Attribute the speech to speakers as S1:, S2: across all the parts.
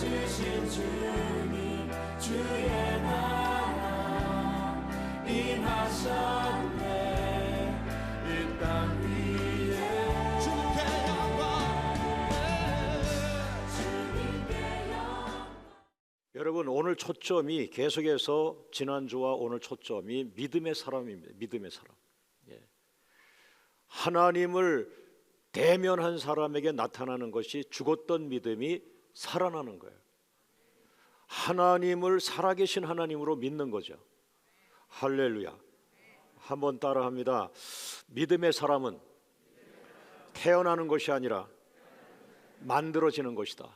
S1: 주신 주님 주의 나라 임하셨네. 이 땅 위에 주님께 영광.
S2: 여러분, 오늘 초점이 계속해서 지난주와 오늘 초점이 믿음의 사람입니다. 믿음의 사람. 하나님을 대면한 사람에게 나타나는 것이 죽었던 믿음이 살아나는 거예요. 하나님을 살아계신 하나님으로 믿는 거죠. 할렐루야. 한번 따라합니다. 믿음의 사람은 태어나는 것이 아니라 만들어지는 것이다.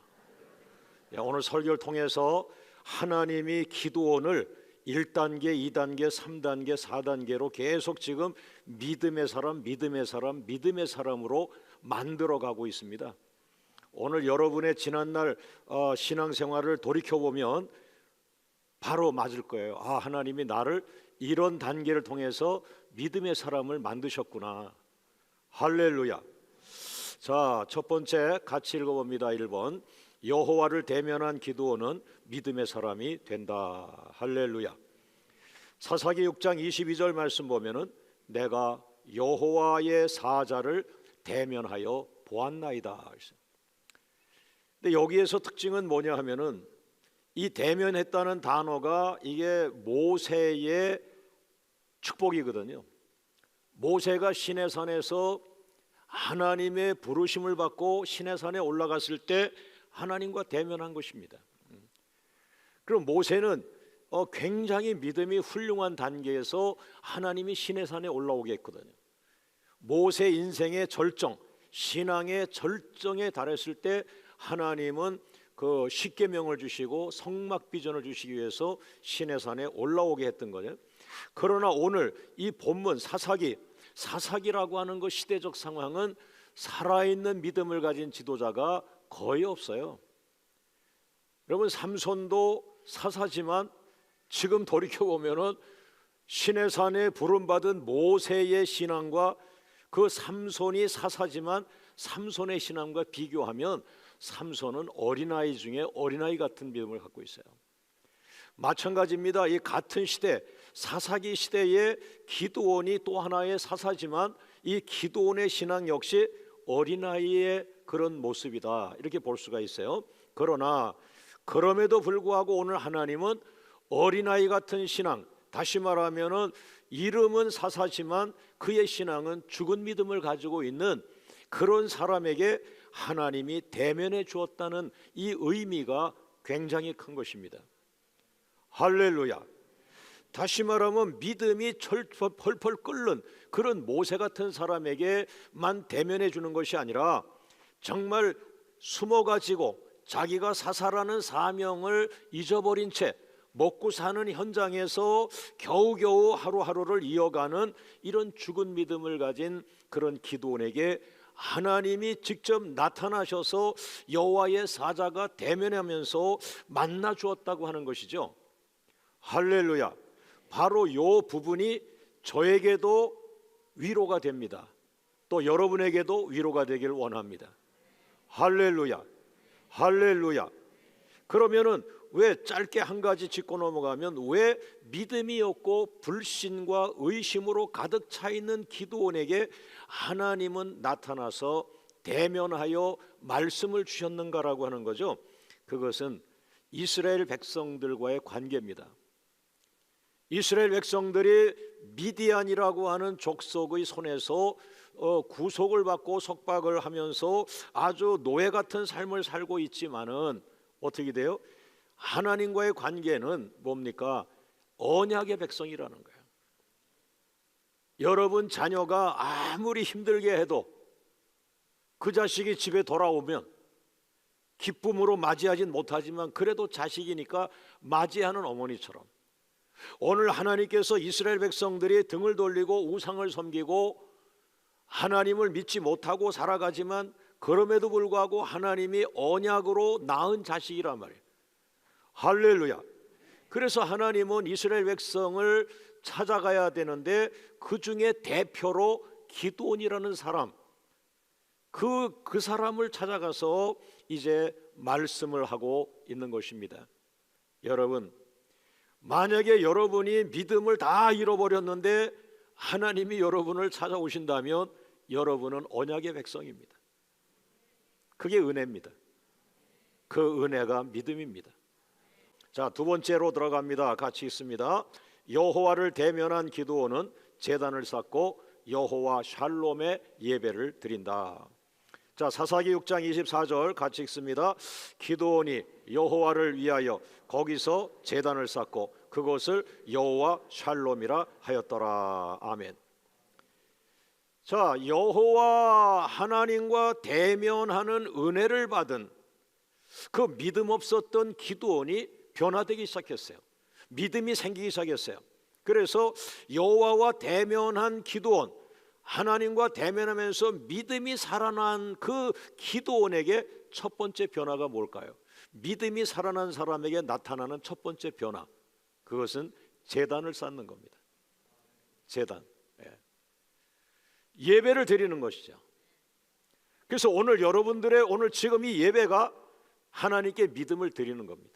S2: 오늘 설교를 통해서 하나님이 기드온을 1단계, 2단계, 3단계, 4단계로 계속 지금 믿음의 사람, 믿음의 사람, 믿음의 사람으로 만들어가고 있습니다. 오늘 여러분의 지난날 신앙생활을 돌이켜보면 바로 맞을 거예요. 아, 하나님이 나를 이런 단계를 통해서 믿음의 사람을 만드셨구나. 할렐루야. 자, 첫 번째 같이 읽어봅니다. 1번. 여호와를 대면한 기드온은 믿음의 사람이 된다. 할렐루야. 사사기 6장 22절 말씀 보면은 내가 여호와의 사자를 대면하여 보았나이다. 근데 여기에서 특징은 뭐냐 하면은 이 대면했다는 단어가 이게 모세의 축복이거든요. 모세가 시내산에서 하나님의 부르심을 받고 시내산에 올라갔을 때 하나님과 대면한 것입니다. 그럼 모세는 굉장히 믿음이 훌륭한 단계에서 하나님이 시내산에 올라오게 했거든요. 모세 인생의 절정, 신앙의 절정에 달했을 때 하나님은 그 십계명을 주시고 성막 비전을 주시기 위해서 시내산에 올라오게 했던 거예요. 그러나 오늘 이 본문 사사기라고 하는 그 시대적 상황은 살아있는 믿음을 가진 지도자가 거의 없어요. 여러분, 삼손도 사사지만 지금 돌이켜보면은 시내산에 부름받은 모세의 신앙과 그 삼손이 사사지만 삼손의 신앙과 비교하면 삼손은 어린아이 중에 어린아이 같은 믿음을 갖고 있어요. 마찬가지입니다. 이 같은 시대 사사기 시대에 기드온이 또 하나의 사사지만 이 기드온의 신앙 역시 어린아이의 그런 모습이다, 이렇게 볼 수가 있어요. 그러나 그럼에도 불구하고 오늘 하나님은 어린아이 같은 신앙, 다시 말하면은 이름은 사사지만 그의 신앙은 죽은 믿음을 가지고 있는 그런 사람에게 하나님이 대면해 주었다는 이 의미가 굉장히 큰 것입니다. 할렐루야. 다시 말하면 믿음이 펄펄 끓는 그런 모세 같은 사람에게만 대면해 주는 것이 아니라 정말 숨어가지고 자기가 사사라는 사명을 잊어버린 채 먹고 사는 현장에서 겨우겨우 하루하루를 이어가는 이런 죽은 믿음을 가진 그런 기드온에게 하나님이 직접 나타나셔서 여호와의 사자가 대면하면서 만나 주었다고 하는 것이죠. 할렐루야. 바로 이 부분이 저에게도 위로가 됩니다. 또 여러분에게도 위로가 되길 원합니다. 할렐루야. 할렐루야. 그러면은 왜 짧게 한 가지 짚고 넘어가면 왜 믿음이 없고 불신과 의심으로 가득 차 있는 기드온에게 하나님은 나타나서 대면하여 말씀을 주셨는가라고 하는 거죠. 그것은 이스라엘 백성들과의 관계입니다. 이스라엘 백성들이 미디안이라고 하는 족속의 손에서 구속을 받고 속박을 하면서 아주 노예 같은 삶을 살고 있지만은 어떻게 돼요? 하나님과의 관계는 뭡니까? 언약의 백성이라는 거예요. 여러분 자녀가 아무리 힘들게 해도 그 자식이 집에 돌아오면 기쁨으로 맞이하진 못하지만 그래도 자식이니까 맞이하는 어머니처럼 오늘 하나님께서 이스라엘 백성들이 등을 돌리고 우상을 섬기고 하나님을 믿지 못하고 살아가지만 그럼에도 불구하고 하나님이 언약으로 낳은 자식이란 말이에요. 할렐루야. 그래서 하나님은 이스라엘 백성을 찾아가야 되는데 그 중에 대표로 기드온이라는 사람, 그 사람을 찾아가서 이제 말씀을 하고 있는 것입니다. 여러분, 만약에 여러분이 믿음을 다 잃어버렸는데 하나님이 여러분을 찾아오신다면 여러분은 언약의 백성입니다. 그게 은혜입니다. 그 은혜가 믿음입니다. 자, 두 번째로 들어갑니다. 같이 있습니다. 여호와를 대면한 기드온은 제단을 쌓고 여호와 샬롬의 예배를 드린다. 자, 사사기 6장 24절 같이 읽습니다. 기드온이 여호와를 위하여 거기서 제단을 쌓고 그것을 여호와 샬롬이라 하였더라. 아멘. 자, 여호와 하나님과 대면하는 은혜를 받은 그 믿음 없었던 기드온이 변화되기 시작했어요. 믿음이 생기기 시작했어요. 그래서 여호와와 대면한 기드온, 하나님과 대면하면서 믿음이 살아난 그 기드온에게 첫 번째 변화가 뭘까요? 믿음이 살아난 사람에게 나타나는 첫 번째 변화, 그것은 제단을 쌓는 겁니다. 제단, 예배를 드리는 것이죠. 그래서 오늘 여러분들의 오늘 지금 이 예배가 하나님께 믿음을 드리는 겁니다.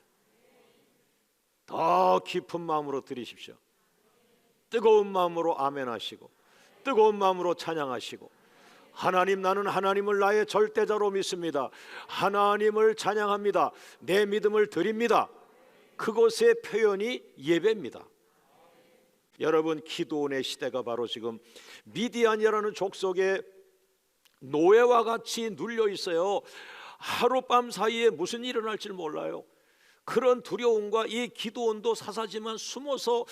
S2: 더 깊은 마음으로 드리십시오. 뜨거운 마음으로 아멘 하시고 뜨거운 마음으로 찬양하시고, 하나님, 나는 하나님을 나의 절대자로 믿습니다. 하나님을 찬양합니다. 내 믿음을 드립니다. 그것의 표현이 예배입니다. 여러분, 기드온의 시대가 바로 지금 미디안이라는 족속의 노예와 같이 눌려 있어요. 하룻밤 사이에 무슨 일이 일어날지 몰라요. 그런 두려움과, 이 기드온도 사사지만 숨어서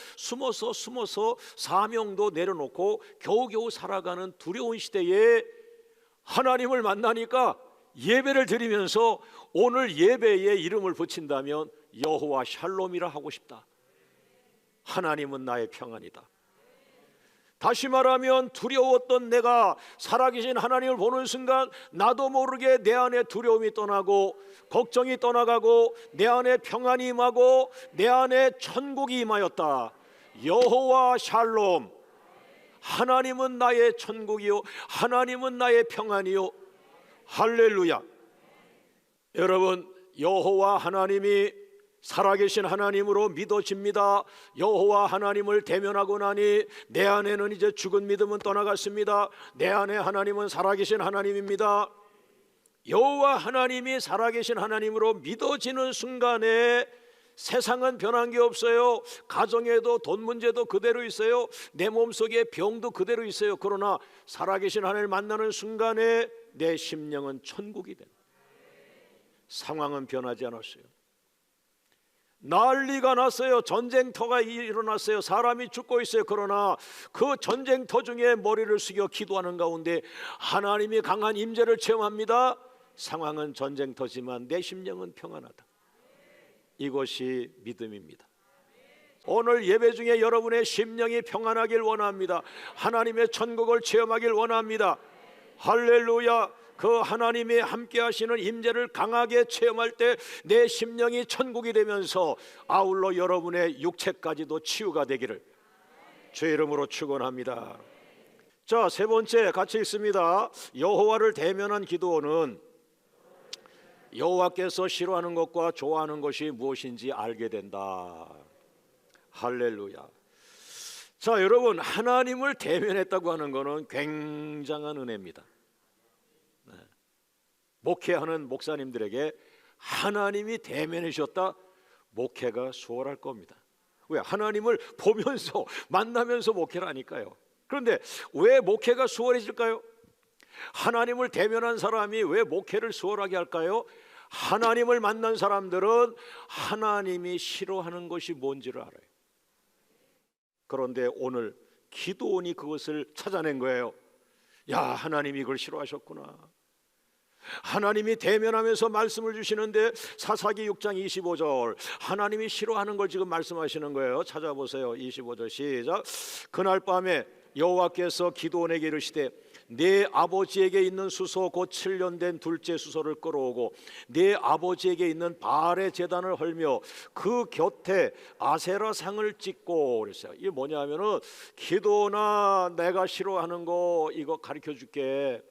S2: 사명도 내려놓고 겨우겨우 살아가는 두려운 시대에 하나님을 만나니까 예배를 드리면서 오늘 예배에 이름을 붙인다면 여호와 샬롬이라 하고 싶다. 하나님은 나의 평안이다. 다시 말하면 두려웠던 내가 살아계신 하나님을 보는 순간 나도 모르게 내 안에 두려움이 떠나고 걱정이 떠나가고 내 안에 평안이 임하고 내 안에 천국이 임하였다. 여호와 샬롬, 하나님은 나의 천국이요 하나님은 나의 평안이요. 할렐루야. 여러분, 여호와 하나님이 살아계신 하나님으로 믿어집니다. 여호와 하나님을 대면하고 나니 내 안에는 이제 죽은 믿음은 떠나갔습니다. 내 안에 하나님은 살아계신 하나님입니다. 여호와 하나님이 살아계신 하나님으로 믿어지는 순간에 세상은 변한 게 없어요. 가정에도 돈 문제도 그대로 있어요. 내 몸속에 병도 그대로 있어요. 그러나 살아계신 하나님을 만나는 순간에 내 심령은 천국이 됩니다. 상황은 변하지 않았어요. 난리가 났어요. 전쟁터가 일어났어요. 사람이 죽고 있어요. 그러나 그 전쟁터 중에 머리를 숙여 기도하는 가운데 하나님이 강한 임재를 체험합니다. 상황은 전쟁터지만 내 심령은 평안하다. 이것이 믿음입니다. 오늘 예배 중에 여러분의 심령이 평안하길 원합니다. 하나님의 천국을 체험하길 원합니다. 할렐루야. 그 하나님이 함께 하시는 임재를 강하게 체험할 때 내 심령이 천국이 되면서 아울러 여러분의 육체까지도 치유가 되기를 주의 이름으로 축원합니다. 자, 세 번째 같이 있습니다. 여호와를 대면한 기드온은 여호와께서 싫어하는 것과 좋아하는 것이 무엇인지 알게 된다. 할렐루야. 자, 여러분, 하나님을 대면했다고 하는 것은 굉장한 은혜입니다. 목회하는 목사님들에게 하나님이 대면해 주셨다, 목회가 수월할 겁니다. 왜? 하나님을 보면서 만나면서 목회를 하니까요. 그런데 왜 목회가 수월해질까요? 하나님을 대면한 사람이 왜 목회를 수월하게 할까요? 하나님을 만난 사람들은 하나님이 싫어하는 것이 뭔지를 알아요. 그런데 오늘 기드온이 그것을 찾아낸 거예요. 야, 하나님이 이걸 싫어하셨구나. 하나님이 대면하면서 말씀을 주시는데 사사기 6장 25절, 하나님이 싫어하는 걸 지금 말씀하시는 거예요. 찾아보세요. 25절 시작. 그날 밤에 여호와께서 기드온에게 이르시되 네 아버지에게 있는 수소 곧 7년 된 둘째 수소를 끌어오고 네 아버지에게 있는 바알의 제단을 헐며 그 곁에 아세라 상을 찍고 그랬어요. 이게 뭐냐면은 기드온아, 내가 싫어하는 거 이거 가르쳐 줄게.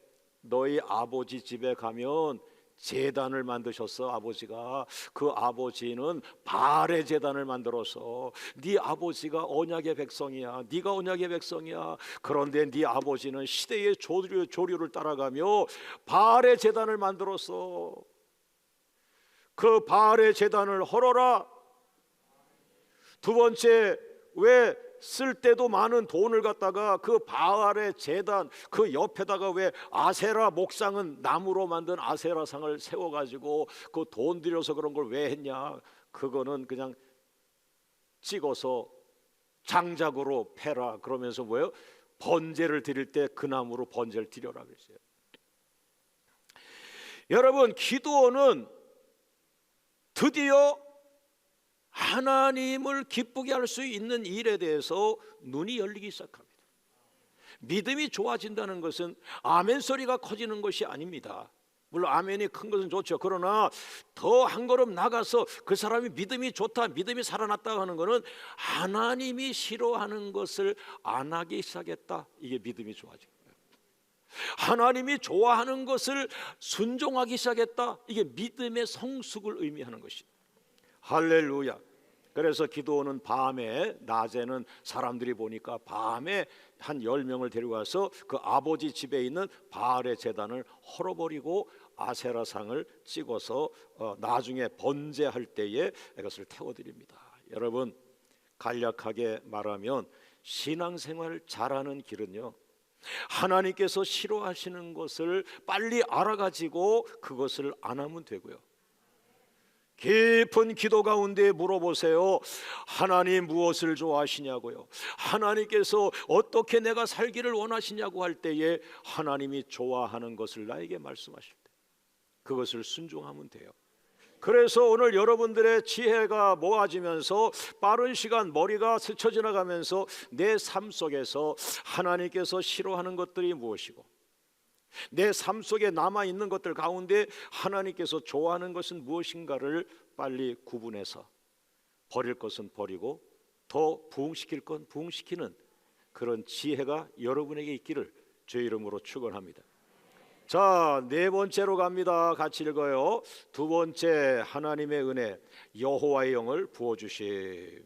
S2: 너희 아버지 집에 가면 제단을 만드셨어. 아버지가. 그 아버지는 바알의 제단을 만들어서 네 아버지가 언약의 백성이야. 네가 언약의 백성이야. 그런데 네 아버지는 시대의 조류를 따라가며 바알의 제단을 만들었어. 그 바알의 제단을 헐어라. 두 번째, 왜 쓸 때도 많은 돈을 갖다가 그 바알의 제단 그 옆에다가 왜 아세라 목상은 나무로 만든 아세라상을 세워가지고 그 돈 들여서 그런 걸 왜 했냐? 그거는 그냥 찍어서 장작으로 패라. 그러면서 뭐예요? 번제를 드릴 때 그 나무로 번제를 드려라 그랬어요. 여러분, 기도원은 드디어 하나님을 기쁘게 할 수 있는 일에 대해서 눈이 열리기 시작합니다. 믿음이 좋아진다는 것은 아멘 소리가 커지는 것이 아닙니다. 물론 아멘이 큰 것은 좋죠. 그러나 더 한 걸음 나가서 그 사람이 믿음이 좋다, 믿음이 살아났다 하는 것은 하나님이 싫어하는 것을 안 하기 시작했다. 이게 믿음이 좋아진 거예요. 하나님이 좋아하는 것을 순종하기 시작했다. 이게 믿음의 성숙을 의미하는 것입니다. 할렐루야. 그래서 기도원은 밤에, 낮에는 사람들이 보니까 밤에 한 10명을 데려와서 그 아버지 집에 있는 바알의 제단을 헐어버리고 아세라상을 찍어서 나중에 번제할 때에 이것을 태워드립니다. 여러분, 간략하게 말하면 신앙생활 잘하는 길은요, 하나님께서 싫어하시는 것을 빨리 알아가지고 그것을 안 하면 되고요, 깊은 기도 가운데 물어보세요. 하나님 무엇을 좋아하시냐고요. 하나님께서 어떻게 내가 살기를 원하시냐고 할 때에 하나님이 좋아하는 것을 나에게 말씀하실 때 그것을 순종하면 돼요. 그래서 오늘 여러분들의 지혜가 모아지면서 빠른 시간 머리가 스쳐 지나가면서 내 삶 속에서 하나님께서 싫어하는 것들이 무엇이고 내 삶 속에 남아있는 것들 가운데 하나님께서 좋아하는 것은 무엇인가를 빨리 구분해서 버릴 것은 버리고 더 부흥시킬 건 부흥시키는 그런 지혜가 여러분에게 있기를 주의 이름으로 축원합니다. 자, 네 번째로 갑니다. 같이 읽어요. 두 번째, 하나님의 은혜, 여호와의 영을 부어주심.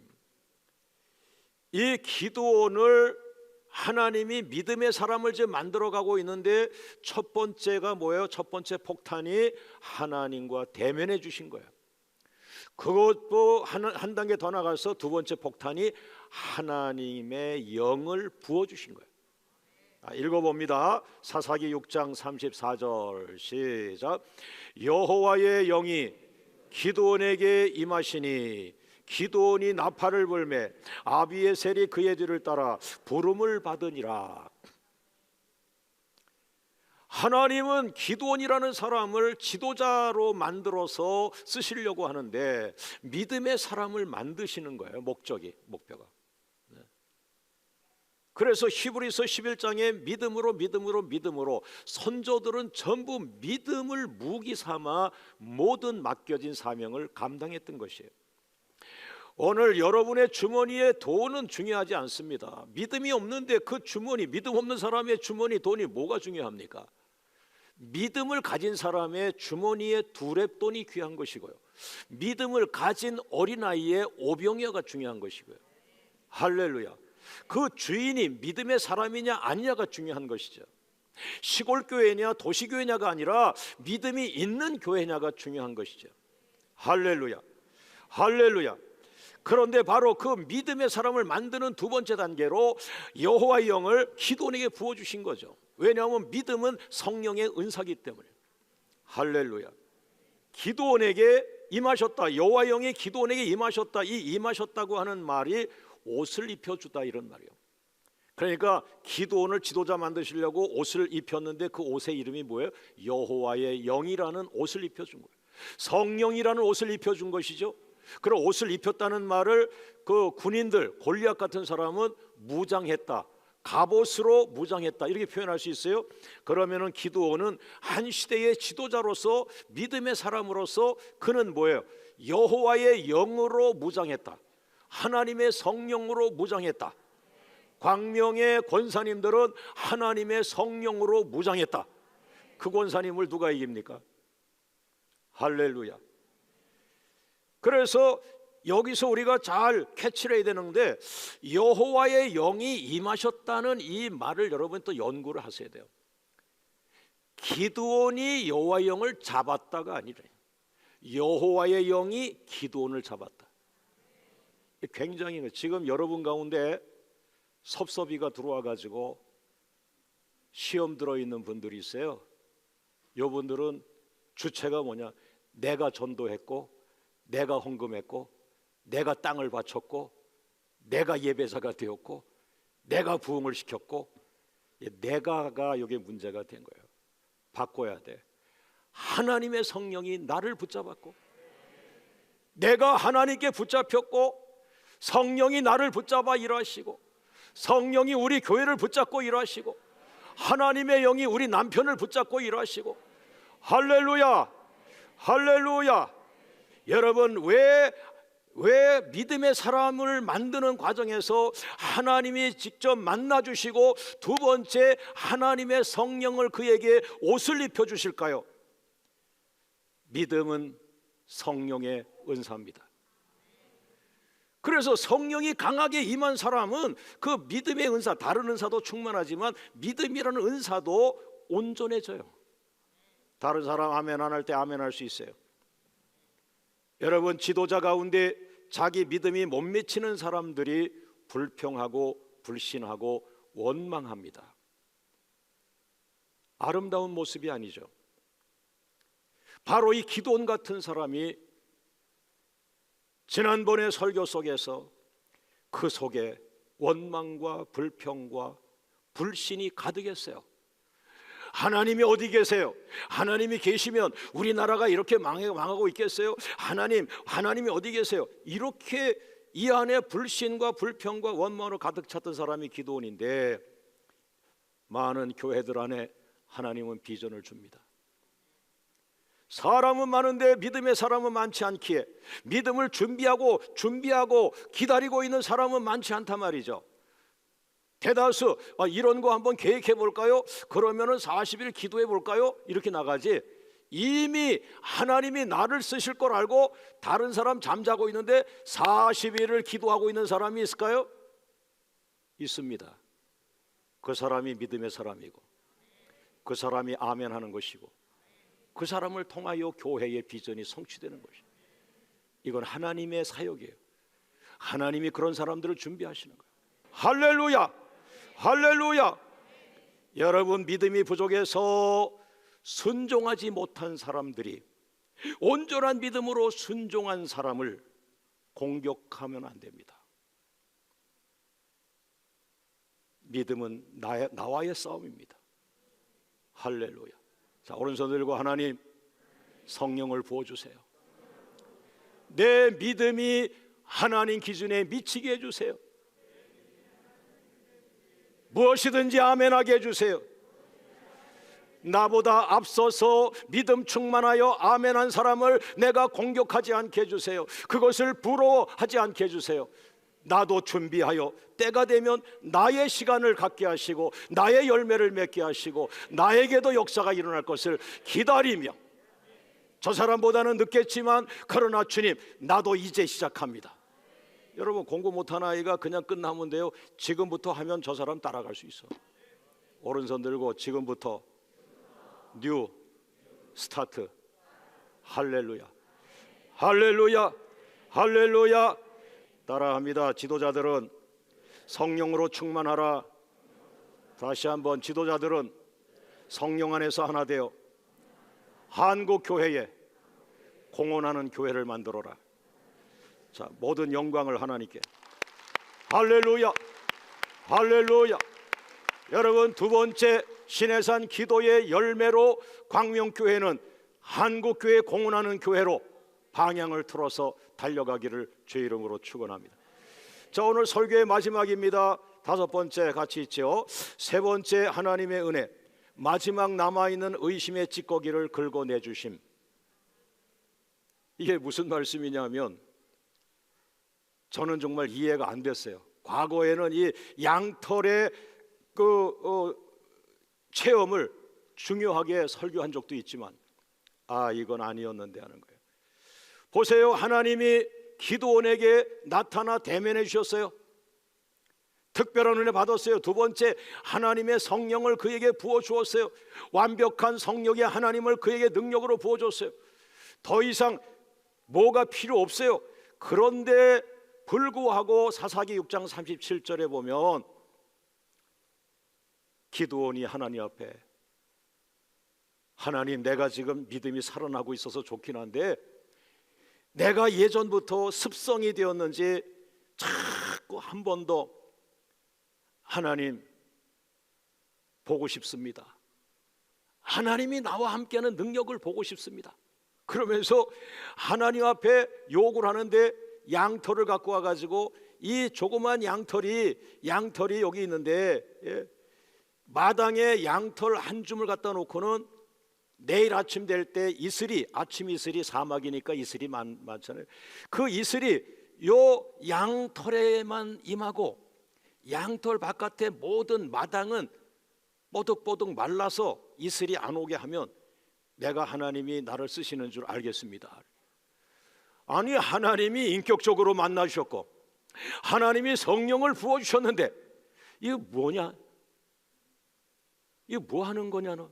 S2: 이 기도원을 하나님이 믿음의 사람을 지금 만들어가고 있는데 첫 번째가 뭐예요? 첫 번째 폭탄이 하나님과 대면해 주신 거예요. 그것도 한 단계 더 나가서 두 번째 폭탄이 하나님의 영을 부어주신 거예요. 읽어봅니다. 사사기 6장 34절 시작. 여호와의 영이 기드온에게 임하시니 기드온이 나팔을 불매 아비에셀이 그의 뒤를 따라 부름을 받으니라. 하나님은 기드온이라는 사람을 지도자로 만들어서 쓰시려고 하는데 믿음의 사람을 만드시는 거예요. 목표가. 그래서 히브리서 11장에 믿음으로 선조들은 전부 믿음을 무기 삼아 모든 맡겨진 사명을 감당했던 것이에요. 오늘 여러분의 주머니에 돈은 중요하지 않습니다. 믿음이 없는데 그 주머니, 믿음 없는 사람의 주머니 돈이 뭐가 중요합니까? 믿음을 가진 사람의 주머니에 두렙돈이 귀한 것이고요, 믿음을 가진 어린아이의 오병이어가 중요한 것이고요. 할렐루야. 그 주인이 믿음의 사람이냐 아니냐가 중요한 것이죠. 시골 교회냐 도시 교회냐가 아니라 믿음이 있는 교회냐가 중요한 것이죠. 할렐루야. 할렐루야. 그런데 바로 그 믿음의 사람을 만드는 두 번째 단계로 여호와의 영을 기드온에게 부어주신 거죠. 왜냐하면 믿음은 성령의 은사기 때문에. 할렐루야. 기드온에게 임하셨다. 여호와의 영이 기드온에게 임하셨다. 이 임하셨다고 하는 말이 옷을 입혀주다 이런 말이에요. 그러니까 기드온을 지도자 만드시려고 옷을 입혔는데 그 옷의 이름이 뭐예요? 여호와의 영이라는 옷을 입혀준 거예요. 성령이라는 옷을 입혀준 것이죠. 그런 옷을 입혔다는 말을 그 군인들 골리앗 같은 사람은 무장했다, 갑옷으로 무장했다 이렇게 표현할 수 있어요. 그러면은 기드온은 한 시대의 지도자로서 믿음의 사람으로서 그는 뭐예요? 여호와의 영으로 무장했다, 하나님의 성령으로 무장했다. 광명의 권사님들은 하나님의 성령으로 무장했다. 그 권사님을 누가 이깁니까? 할렐루야. 그래서 여기서 우리가 잘 캐치를 해야 되는데, 여호와의 영이 임하셨다는 이 말을 여러분 또 연구를 하셔야 돼요. 기드온이 여호와의 영을 잡았다가 아니라 여호와의 영이 기드온을 잡았다. 굉장히, 지금 여러분 가운데 섭섭이가 들어와 가지고 시험 들어있는 분들이 있어요. 이분들은 주체가 뭐냐? 내가 전도했고, 내가 헌금했고, 내가 땅을 바쳤고, 내가 예배자가 되었고, 내가 부흥을 시켰고, 내가가 여기 문제가 된 거예요. 바꿔야 돼. 하나님의 성령이 나를 붙잡았고, 내가 하나님께 붙잡혔고, 성령이 나를 붙잡아 일하시고, 성령이 우리 교회를 붙잡고 일하시고, 하나님의 영이 우리 남편을 붙잡고 일하시고, 할렐루야, 할렐루야. 여러분, 왜 믿음의 사람을 만드는 과정에서 하나님이 직접 만나주시고, 두 번째 하나님의 성령을 그에게 옷을 입혀주실까요? 믿음은 성령의 은사입니다. 그래서 성령이 강하게 임한 사람은 그 믿음의 은사, 다른 은사도 충만하지만 믿음이라는 은사도 온전해져요. 다른 사람 아멘 안 할 때 아멘 할 수 있어요. 여러분, 지도자 가운데 자기 믿음이 못 미치는 사람들이 불평하고 불신하고 원망합니다. 아름다운 모습이 아니죠. 바로 이 기드온 같은 사람이 지난번의 설교 속에서 그 속에 원망과 불평과 불신이 가득했어요. 하나님이 어디 계세요? 하나님이 계시면 우리나라가 이렇게 망하고 있겠어요? 하나님이 어디 계세요? 이렇게 이 안에 불신과 불평과 원망으로 가득 찼던 사람이 기드온인데, 많은 교회들 안에 하나님은 비전을 줍니다. 사람은 많은데 믿음의 사람은 많지 않기에 믿음을 준비하고 기다리고 있는 사람은 많지 않단 말이죠. 대다수 이런 거 한번 계획해 볼까요? 그러면은 40일 기도해 볼까요? 이렇게 나가지, 이미 하나님이 나를 쓰실 걸 알고 다른 사람 잠자고 있는데 40일을 기도하고 있는 사람이 있을까요? 있습니다. 그 사람이 믿음의 사람이고, 그 사람이 아멘 하는 것이고, 그 사람을 통하여 교회의 비전이 성취되는 것이에요. 이건 하나님의 사역이에요. 하나님이 그런 사람들을 준비하시는 거예요. 할렐루야, 할렐루야. 여러분, 믿음이 부족해서 순종하지 못한 사람들이 온전한 믿음으로 순종한 사람을 공격하면 안 됩니다. 믿음은 나와의 싸움입니다. 할렐루야. 자, 오른손 들고 하나님, 성령을 부어주세요. 내 믿음이 하나님 기준에 미치게 해주세요. 무엇이든지 아멘하게 해주세요. 나보다 앞서서 믿음 충만하여 아멘한 사람을 내가 공격하지 않게 해주세요. 그것을 부러워하지 않게 해주세요. 나도 준비하여 때가 되면 나의 시간을 갖게 하시고, 나의 열매를 맺게 하시고, 나에게도 역사가 일어날 것을 기다리며, 저 사람보다는 늦겠지만 그러나 주님, 나도 이제 시작합니다. 여러분, 공부 못한 아이가 그냥 끝나면 돼요? 지금부터 하면 저 사람 따라갈 수 있어. 오른손 들고 지금부터 뉴 스타트. 할렐루야, 할렐루야, 할렐루야. 따라합니다. 지도자들은 성령으로 충만하라. 다시 한번, 지도자들은 성령 안에서 하나 되어 한국 교회에 공헌하는 교회를 만들어라. 자, 모든 영광을 하나님께. 할렐루야, 할렐루야. 여러분, 두 번째 신해산 기도의 열매로 광명교회는 한국교회 공헌하는 교회로 방향을 틀어서 달려가기를 주의 이름으로 축원합니다. 자, 오늘 설교의 마지막입니다. 다섯 번째 같이 있죠. 세 번째, 하나님의 은혜, 마지막 남아있는 의심의 찌꺼기를 긁어내주심. 이게 무슨 말씀이냐면, 저는 정말 이해가 안 됐어요. 과거에는 이 양털의 체험을 중요하게 설교한 적도 있지만, 아, 이건 아니었는데 하는 거예요. 보세요. 하나님이 기드온에게 나타나 대면해 주셨어요. 특별한 은혜 받았어요. 두 번째, 하나님의 성령을 그에게 부어 주었어요. 완벽한 성령의 하나님을 그에게 능력으로 부어 줬어요. 더 이상 뭐가 필요 없어요. 그런데 불구하고 사사기 6장 37절에 보면 기드온이 하나님 앞에, 하나님, 내가 지금 믿음이 살아나고 있어서 좋긴 한데 내가 예전부터 습성이 되었는지 자꾸 한 번 더 하나님 보고 싶습니다. 하나님이 나와 함께하는 능력을 보고 싶습니다. 그러면서 하나님 앞에 요구를 하는데 양털을 갖고 와가지고, 이 조그만 양털이 여기 있는데, 마당에 양털 한 줌을 갖다 놓고는 내일 아침 될 때 이슬이, 아침 이슬이 사막이니까 이슬이 많잖아요. 그 이슬이 요 양털에만 임하고 양털 바깥에 모든 마당은 뽀득뽀득 말라서 이슬이 안 오게 하면 내가 하나님이 나를 쓰시는 줄 알겠습니다. 아니, 하나님이 인격적으로 만나주셨고 하나님이 성령을 부어주셨는데 이거 뭐냐? 이거 뭐 하는 거냐 너?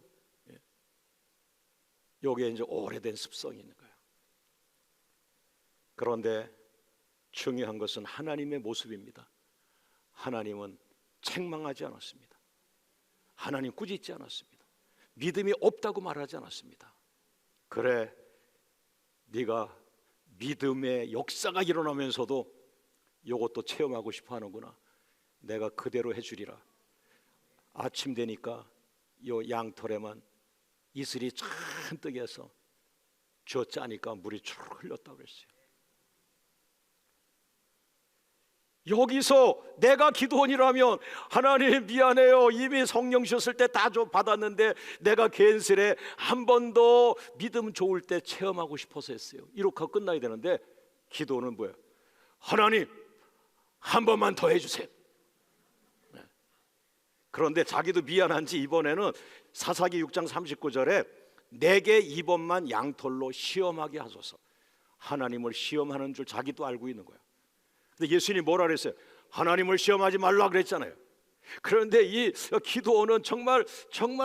S2: 여기에 이제 오래된 습성이 있는 거예요. 그런데 중요한 것은 하나님의 모습입니다. 하나님은 책망하지 않았습니다. 하나님 꾸짖지 않았습니다. 믿음이 없다고 말하지 않았습니다. 그래, 네가 믿음의 역사가 일어나면서도 이것도 체험하고 싶어 하는구나. 내가 그대로 해주리라. 아침 되니까 요 양털에만 이슬이 잔뜩 해서 쥐어 짜니까 물이 쭉 흘렀다고 그랬어요. 여기서 내가 기드온이라면 하나님 미안해요. 이미 성령 주셨을 때 다 받았는데 내가 괜스레 한 번 더 믿음 좋을 때 체험하고 싶어서 했어요. 이렇게 하고 끝나야 되는데 기드온은 뭐예요? 하나님 한 번만 더 해주세요. 그런데 자기도 미안한지 이번에는 사사기 6장 39절에 내게 이번만 양털로 시험하게 하소서. 하나님을 시험하는 줄 자기도 알고 있는 거예요. 근데 예수님이 뭐라 그랬어요? 하나님을 시험하지 말라 그랬잖아요. 그런데 이 기드온은 정말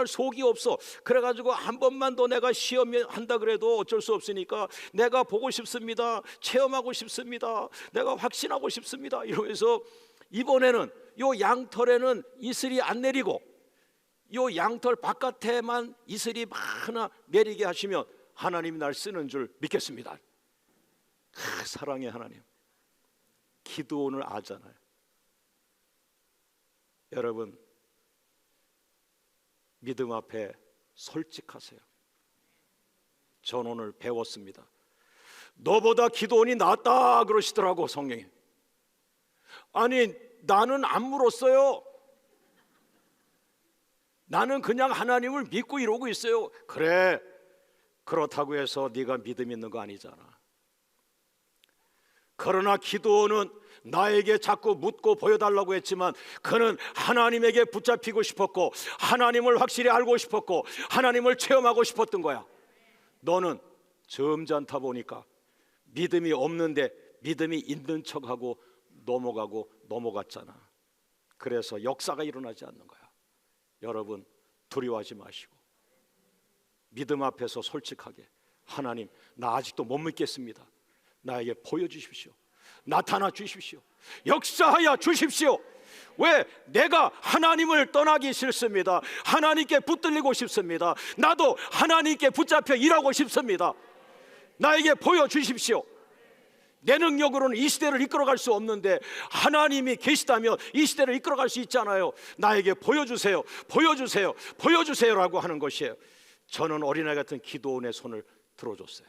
S2: 속이 없어. 그래가지고 한 번만 더 내가 시험한다 그래도 어쩔 수 없으니까 내가 보고 싶습니다. 체험하고 싶습니다. 내가 확신하고 싶습니다. 이러면서 이번에는 요 양털에는 이슬이 안 내리고 요 양털 바깥에만 이슬이 많아 내리게 하시면 하나님이 날 쓰는 줄 믿겠습니다. 사랑의 하나님, 기드온을 아잖아요. 여러분, 믿음 앞에 솔직하세요. 전 오늘 배웠습니다. 너보다 기드온이 낫다 그러시더라고 성령이. 아니, 나는 안 물었어요. 나는 그냥 하나님을 믿고 이러고 있어요. 그래, 그렇다고 해서 네가 믿음 있는 거 아니잖아. 그러나 기드온은 나에게 자꾸 묻고 보여달라고 했지만 그는 하나님에게 붙잡히고 싶었고 하나님을 확실히 알고 싶었고 하나님을 체험하고 싶었던 거야. 너는 점잖다 보니까 믿음이 없는데 믿음이 있는 척하고 넘어갔잖아. 그래서 역사가 일어나지 않는 거야. 여러분, 두려워하지 마시고 믿음 앞에서 솔직하게, 하나님, 나 아직도 못 믿겠습니다. 나에게 보여주십시오. 나타나 주십시오. 역사하여 주십시오. 왜? 내가 하나님을 떠나기 싫습니다. 하나님께 붙들리고 싶습니다. 나도 하나님께 붙잡혀 일하고 싶습니다. 나에게 보여주십시오. 내 능력으로는 이 시대를 이끌어갈 수 없는데 하나님이 계시다면 이 시대를 이끌어갈 수 있잖아요. 나에게 보여주세요. 보여주세요. 보여주세요라고 하는 것이에요. 저는 어린아이 같은 기드온의 손을 들어줬어요.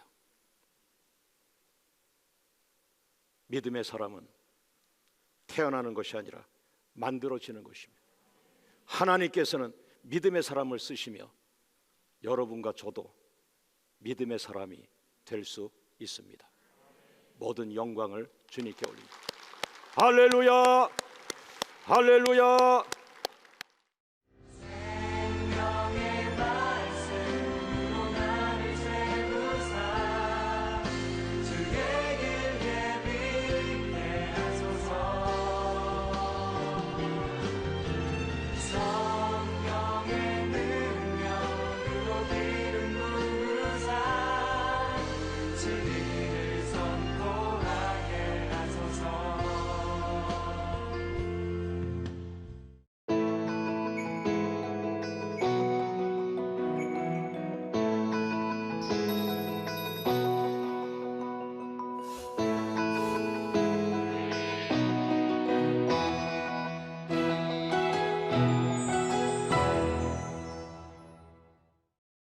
S2: 믿음의 사람은 태어나는 것이 아니라 만들어지는 것입니다. 하나님께서는 믿음의 사람을 쓰시며 여러분과 저도 믿음의 사람이 될 수 있습니다. 모든 영광을 주님께 올립니다. 할렐루야, 할렐루야.